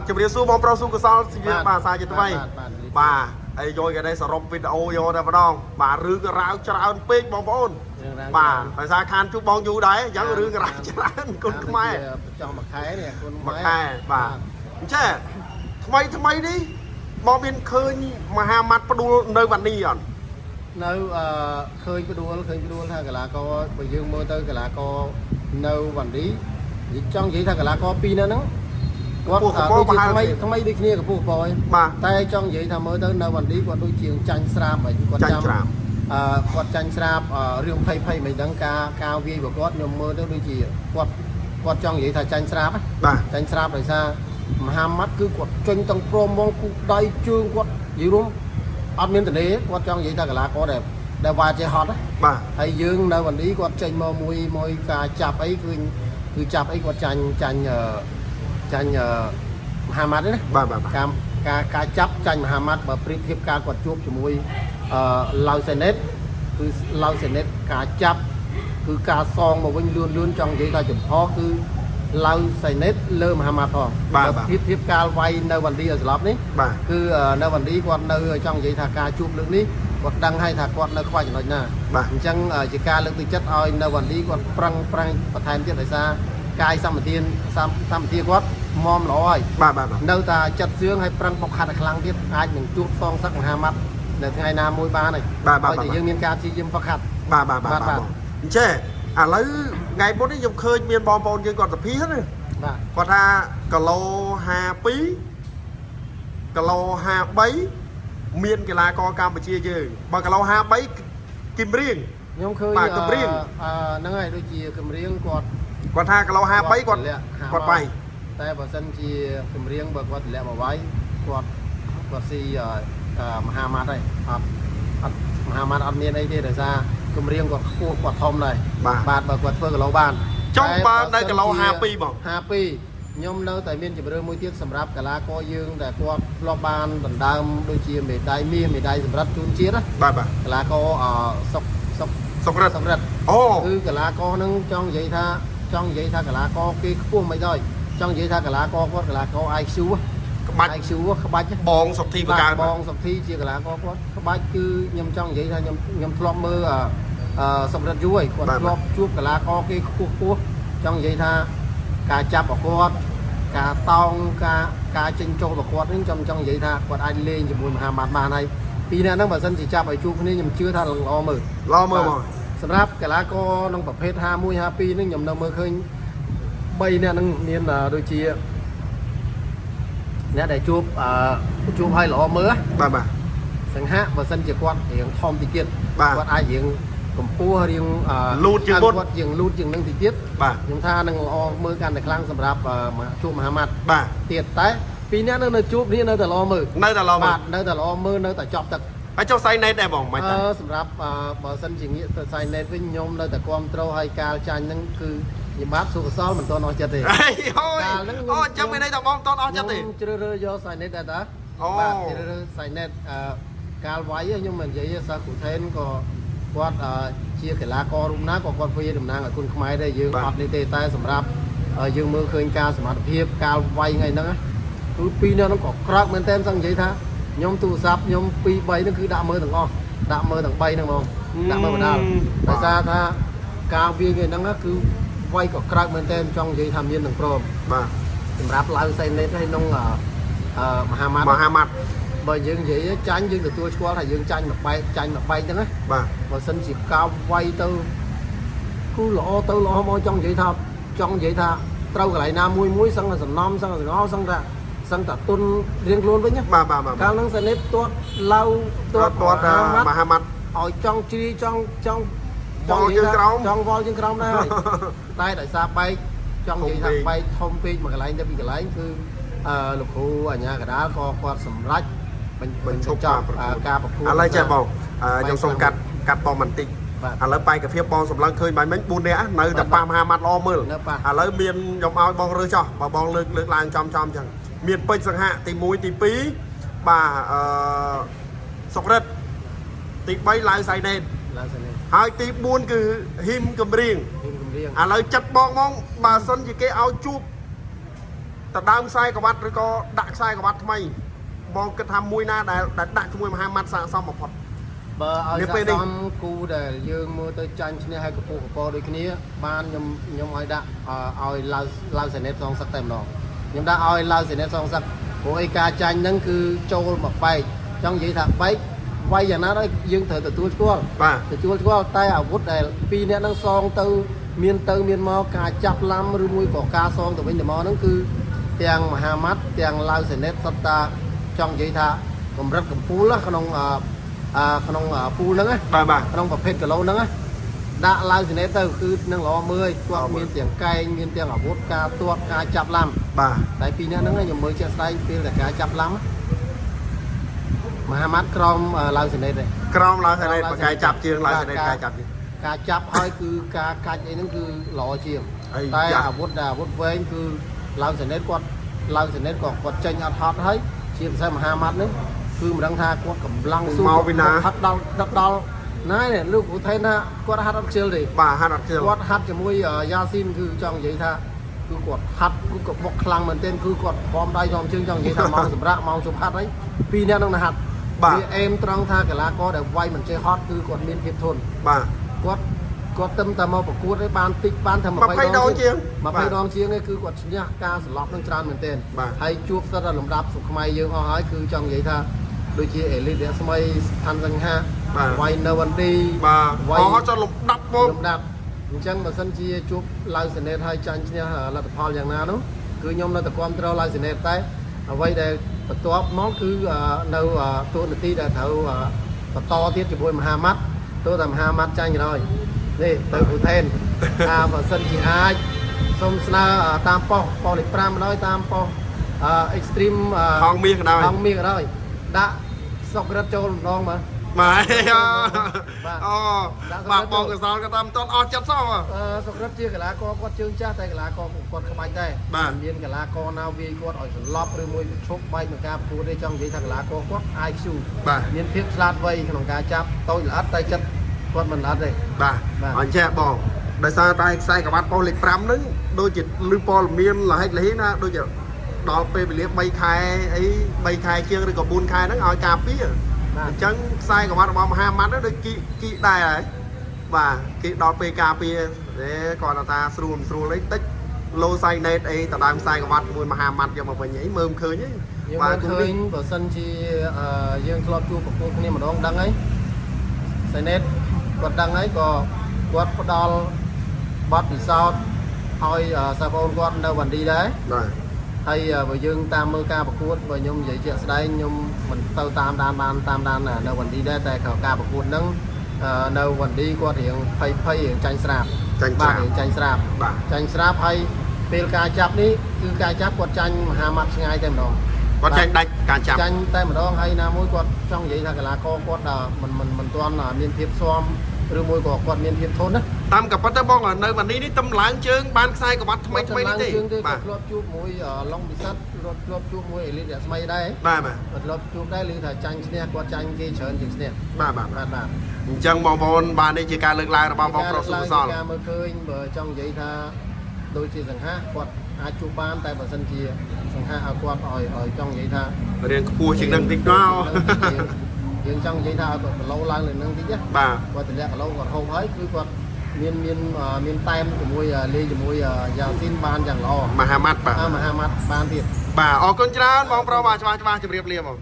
จะเรียนสู้บอลโปรสู้กุศลสิบาทสายจะทำไมบ่าไอ้โยยกันได้สรบวิดีโอโยได้ปะน้องบ่ารื้อกระราวจะเอาปีกบอลบอลบ่าภาษาคานชุบบอลอยู่ได้ยังรื้อกระราวจะเอาคนขมายจองมาขายเนี่ยคนมาขายบ่าใช่ทำไมดิมองเป็นเคยมหามัดประดูในวันนี้อ่ะនៅឃើញផ្ដួលថាកីឡាករបើយើងមើលទៅកីឡាករនៅវ៉ាន់ឌីនិយាយចង់និយាយថាកីឡាករពីរនាក់ហ្នឹងគាត់ដូចជាថ្មីដូចគ្នាកំពុះបយតែចង់និយាយថាមើលទៅនៅវ៉ាន់ឌីគាត់ដូចជាចាញ់ស្រាបហើយគាត់ចាំគាត់ចាញ់ស្រាបរឿងភ័យមិនដឹងការវាយរបស់គាត់ខ្ញុំមើលទៅដូចជាគាត់ចង់និយាយថាចាញ់ស្រាបចាញ់ស្រាបដោយសារមហាម៉ាត់គឺគាត់ចេញទាំងព្រមមកគូដៃជើងគាត់និយាយរួមអត់មានតនេគាត់ចង់និយាយថាកីឡាករដែលវ៉ាចេះហត់បាទហើយយើងនៅវ៉ាន់ឌីគាត់ចេញមកមួយការចាប់អីគឺចាប់អីគាត់ចាញ់មហាម៉ាត់ណាបាទការចាប់ចាញ់មហាម៉ាត់បើប្រៀបធៀបការគាត់ជួបជាមួយឡៅសេណេតគឺឡៅសេណេតការចាប់គឺការសងមកវិញលឿនចង់និយាយថាចំហគឺឡៅសេណេតលើមហាម៉ាត់ផងបាទធៀបការវាយនៅវ៉ាន់ឌីឲ្យស្លាប់នេះគឺនៅវ៉ាន់ឌីគាត់នៅចង់និយាយថាការជួបលើកនេះគាត់ដឹងហើយថាគាត់នៅខ្វះចំណុចណាអញ្ចឹងជាការលើកទឹកចិត្តឲ្យនៅវ៉ាន់ឌីគាត់ប្រឹងបន្ថែមទៀតដោយសារកាយសម្បទាគាត់មមល្អហើយបាទនៅតែចិត្តជឿងឲ្យប្រឹងបុកខាត់ឲ្យខ្លាំងទៀតអាចនឹងជួបសងសឹកមហាម៉ាត់នៅថ្ងៃណាមួយបានហើយបាទតែយើងមានការព្យាយាមហ្វឹកហាត់បាទអញ្ចឹងឥឡូវថ្ងៃមុននេះខ្ញុំឃើញមានបងប្អូនយើងគាត់សភាណាបាទគាត់ថាគីឡូ52គីឡូ53មានកីឡាករកម្ពុជាយើងបើគីឡូ53គឹមរៀងខ្ញុំឃើញហ្នឹងហើយដូចជាគឹមរៀងគាត់ថាគីឡូ53គាត់បាយតែបើសិនជាគម្រៀងបើគាត់ទម្លាក់មកវាយគាត់ស៊ីមហាម៉ាត់ហើយអត់មហាម៉ាត់អត់មានអីទេដោយសារគម្រៀងគាត់ខ្ពស់គាត់ធំដែរបាទបើគាត់ធ្វើគីឡូបានចង់បើនៅគីឡូ52បង52ខ្ញុំនៅតែមានជម្រើសមួយទៀតសម្រាប់កីឡាករយើងដែលគាត់ធ្លាប់បានដណ្ដើមដូចជាមេដាយមាសមេដាយសម្រាប់ជូនជាតិណាបាទកីឡាករសុករិទ្ធអូគឺកីឡាករហ្នឹងចង់និយាយថាកីឡាករគេខ្ពស់មិនដែរចង់និយាយថាកីឡាករគាត់កីឡាករ IQ ក្បាច់បងសុកធីបកើបងសុកធីជាកីឡាករគាត់ក្បាច់គឺខ្ញុំចង់និយាយថាខ្ញុំធ្លាប់មើលសម្រាប់យូរហើយគាត់ធ្លាប់ជួបកីឡាករគេខ្ពស់ចង់និយាយថាការចាប់របស់គាត់ការតោងការចេញចូលរបស់គាត់នេះចង់និយាយថាគាត់អាចលេងជាមួយមហាម៉ាត់បានហើយពីរនាក់ហ្នឹងបើសិនជាចាប់ឲ្យជួបគ្នាខ្ញុំជឿថាល្អមើលមកសម្រាប់កីឡាករក្នុងប្រភេទ51 52នេះខ្ញុំនៅមើលឃើញ3នាក់ហ្នឹងមានដូចជាអ្នកដែលជួបឲ្យល្អមើលបាទសង្ហាបើសិនជាគាត់រៀងធំតិចទៀតគាត់អាចរៀងកម្ពស់រៀងលូតជាងគាត់រៀងលូតជាងនឹងតិចទៀតខ្ញុំថានឹងល្អមើលកាន់តែខ្លាំងសម្រាប់ជួបមហាម៉ាត់ទៀតតែពីរនាក់នៅជួបនេះនៅតែល្អមើលនៅតែល្អមើលនៅតែចប់ទឹកហើយចុះសៃណេតដែរបងមិនទេសម្រាប់បើសិនជាងាកទៅសៃណេតវិញខ្ញុំនៅតែគ្រប់ត្រូលឲ្យការចាញ់ហ្នឹងគឺខ្ញុំបាទសុខសល់មិនទាន់អស់ចិត្តទេអូចាំមិនន័យថាបងតន់អស់ចិត្តទេជ្រើសរើសយកសៃណេតដែរតាបាទជ្រើសរើសសៃណេតកាលវាយខ្ញុំមិននិយាយសាគូថេនក៏គាត់ជាកីឡាកររូបណាក៏គាត់វាយតំណាងឲ្យគុណខ្មែរដែរយើងអត់នេះទេតែសម្រាប់យើងមើលឃើញការសមត្ថភាពការវាយថ្ងៃហ្នឹងគឺពីរនាក់ហ្នឹងក៏ក្រោកមែនតើសឹងនិយាយថាខ្ញុំទូរស័ព្ទខ្ញុំ2 3ហ្នឹងគឺដាក់មើលទាំងអស់ដាក់មើលទាំង3ហ្នឹងហ្មងដាក់មើលបណ្ដាលដោយសារថាការវាយថ្ងៃហ្នឹងគឺវាយក៏ក្រោកមែនតើចង់និយាយថាមានទាំងព្រមបាទសម្រាប់ឡៅសៃណេតហើយក្នុងមហាម៉ាត់បើយើងនិយាយចាញ់យើងទទួលស្គាល់ថាយើងចាញ់មួយបែកហ្នឹងណាបាទបើសិនជាការវាយទៅគឺល្អមកចង់និយាយថាត្រូវកន្លែងណាមួយសឹងតែសំណំសឹងតែសងសឹងតែទុនរៀងខ្លួនវិញណាបាទកាលហ្នឹងសៃណេតទាត់ឡៅទាត់មហាម៉ាត់ឲ្យចង់ជ្រីចង់វល់យើងក្រោមដែរតែដោយសារបែកចង់និយាយថាបែកធំពេកមួយកន្លែងទៅពីកន្លែងគឺលោកគ្រូអាញាកដាលក៏គាត់សម្រេចបញ្ចប់ការប្រកួតឥឡូវចេះបងខ្ញុំសូមកាត់បងបន្តិចឥឡូវបែកកាភៀបបងសម្លឹងឃើញបាយមិញ4នាក់នៅតែប៉ាមហាម៉ាត់ល្អមើលឥឡូវមានខ្ញុំឲ្យបងរើសចោះបើបងលើកឡើងចំអញ្ចឹងមានពេជ្រសង្ហៈទី1ទី2បាទសុករិទ្ធទី3ឡៅសៃណេតហើយទី4គឺហ៊ីមកំរៀងឥឡូវចិត្តបងបើសិនជាគេឲ្យជួប តដើមខ្សែក្រវ៉ាត់ឬក៏ដាក់ខ្សែក្រវ៉ាត់ថ្មីបងគិតថាមួយណាដែលដាក់ជាមួយមហាម៉ាត់សាកសមបំផុត បើឲ្យសាកសមគូដែលយើងមើលទៅចាញ់ឈ្នះឲ្យកពស់កពដូចគ្នាបានខ្ញុំឲ្យដាក់ឲ្យឡាវសេណេតសងសឹកតែម្ដងខ្ញុំដាក់ឲ្យឡាវសេណេតសងសឹកព្រោះឯការចាញ់ហ្នឹងគឺចូលមកបែកចង់និយាយថាបែកវាយយ៉ាងណាដែរយើងត្រូវទទួលស្គាល់ទទួលស្គាល់តែអាវុធដែលពីរអ្នកហ្នឹងសងទៅមានមកការចាប់ឡាំឬមួយក៏ការសងទៅវិញទៅមកហ្នឹងគឺទាំងមហាម៉ាត់ទាំងឡាវសេណេតសុទ្ធតែចង់និយាយថាកម្រិតកំពូលក្នុងពូលហ្នឹងបាទក្នុងប្រភេទគីឡូហ្នឹងដាក់ឡាវសេណេតទៅគឺនឹងល្អមើលគាត់មានទាំងកែងមានទាំងអាវុធការទាត់ការចាប់ឡាំបាទតែពីរនាក់ហ្នឹងខ្ញុំមើលជាក់ស្ដែងពេលតែការចាប់ឡាំមហាម៉ាត់ក្រមឡាវសេណេតទេក្រមឡាវសេណេតបកាយចាប់ជាងឡាវសេណេតកាយចាប់ជាងការចាប់ហើយគឺការកាច់អីហ្នឹងគឺល្អជាងតែអាវុធវែងគឺឡាវសេណេតគាត់ចេញអត់ហត់ហើយជាពិសេសមហាម៉ាត់ហ្នឹងគឺមិនដឹងថាគាត់កម្លាំងស៊ូមកពីណាហាត់ដល់ណានេះលោកគ្រូថេនថាគាត់ហាត់អត់ខ្ជិលទេបាទហាត់អត់ខ្ជិលគាត់ហាត់ជាមួយយ៉ាស៊ីនគឺចង់និយាយថាគឺគាត់ហាត់គឺគាត់បុកខ្លាំងមែនទែនគឺគាត់ព្រមដៃព្រមជើងចង់និយាយថាម៉ោងសម្រាប់ម៉ោងជប់ហាត់ហើយពីរនាក់នឹងហាត់វាអេមត្រង់ថាកីឡាករដែលវាយមិនចេះហត់គឺគាត់មានភាពធន់បាទគាត់ទឹមតែមកប្រកួតឯបានតិចបានតែ20 ដងជាង20 ដងជាងឯងគឺគាត់ឈ្នះការសន្លប់នឹងច្រើនមែនទែនហើយជួបសិតតែលំដាប់សុខខ្មែរយើងអស់ហើយគឺចង់និយាយថាដូចជាអេលីតស្មីផាន់សង្ហាវាយនៅវ៉ាន់ទីបាទវាយអស់ចុះលំដាប់មកលំដាប់អញ្ចឹងបើសិនជាជួបឡាវសេណេតហើយចាញ់ឈ្នះលទ្ធផលយ៉ាងណានោះគឺខ្ញុំនៅតែគ្រប់គ្រងឡាវសេណេតតែអ្វីដែលបន្ទាប់មកគឺនៅតួនាទីដែលត្រូវបន្តទៀតជាមួយមហាម៉ាត់ទោះតែមហាម៉ាត់ចាញ់ក៏ដោយនេះទៅគ្រូថេនថាបើសិនជាអាចសូមស្នើតាមប៉ុសលេខ5ម្ដងតាមប៉ុសextreme ហងមាសក៏ដោយដាក់សុករត់ចូលម្ដងមើលបាទអូបាទបងកសលក៏តាមតន់អស់ចិត្តសោះសុករត់ជាកីឡាករគាត់ជើងចាស់តែកីឡាករគាត់ក្បាច់ដែរមានកីឡាករណាវាយគាត់ឲ្យសន្លប់ឬមួយឈប់បែកក្នុងការប្រកួតទេចង់និយាយថាកីឡាករគាត់ IQ មានភាពឆ្លាតវៃក្នុងការចាប់តូចល្អិតតែចិត្តគាត់មិនល្អិតទេបាទអញ្ចឹងបងដោយសារតែខ្សែក្រវ៉ាត់ប៉ុសលេខ5ហ្នឹងដូចជាលឺព័ត៌មានលហិតលហីណាដូចជាដល់ពេលវេលា3ខែអី3ខែជាងឬក៏4ខែហ្នឹងឲ្យការពារអញ្ចឹងខ្សែក្រវ៉ាត់របស់មហាម៉ាត់ហ្នឹងដូចគីដែរហើយបាទគេដល់ពេលការពារគាត់ថាស្រួលអីតិចឡូសៃណេតអីតដើមខ្សែក្រវ៉ាត់មួយមហាម៉ាត់យកមកវិញអីមើលមិនឃើញទេបាទឃើញបើសិនជាយើងធ្លាប់ជួបប្រកួតគ្នាម្ដងដឹងហើយសៃណេតគាត់ដឹងហើយក៏គាត់ផ្ដល់បទពិសោធន៍ឲ្យសាបងគាត់នៅវ៉ាន់ឌីដែរបាទហើយបើយើងតាមមើលការប្រកួតបើខ្ញុំនិយាយជាក់ស្ដែងខ្ញុំមិនទៅតាមដាននៅវ៉ាន់ឌីដែរតែការប្រកួតហ្នឹងនៅវ៉ាន់ឌីគាត់រៀងភ័យរៀងចាញ់ស្រាប់ចាញ់ស្រាប់ហើយពេលការចាប់នេះគឺការចាប់គាត់ចាញ់មហាម៉ាត់ឆ្ងាយតែម្ដងគាត់ចាញ់ដាច់ការចាប់ចាញ់តែម្ដងហើយណាមួយគាត់ចង់និយាយថាកីឡាករគាត់មិនទាន់មានភាពស៊ាំឬមួយក៏គាត់មានភាពធន់ណាតាមក៏ប៉ុន្តែបងនៅវ៉ាន់ឌីនេះទំឡើងជើងបានខ្សែក្រវ៉ាត់ថ្មីនេះទេបាទធ្លាប់ជួបមួយឡុងពិសិដ្ឋធ្លាប់ជួបមួយអេលីតស្មីដែរបាទធ្លាប់ជួបដែរឮថាចាញ់ឈ្នះគាត់ចាញ់គេច្រើនជាងឈ្នះបាទអញ្ចឹងបងប្អូនបាទនេះជាការលើកឡើងរបស់បងប្រុសសុខសល់ការមើលឃើញបើចង់និយាយថាដូចជាសង្ហាគាត់អាចជួបបានតែបើសិនជាសង្ហាឲ្យគាត់ឲ្យចង់និយាយថារៀងខ្ពស់ជាងនឹងតិចទៅយើងចង់និយាយថាគាត់គីឡូឡើងលើនឹងតិចណាបាទគាត់តម្លាក់គីឡូគាត់ហូបហើយគឺគាត់មានតែមជាមួយលេងជាមួយយ៉ាស៊ីនបានយ៉ាងល្អមហាម៉ាត់បាទមហាម៉ាត់បានទៀតបាទអរគុណច្រើនបងប្រុសបាទច្បាស់ជម្រាបលាបង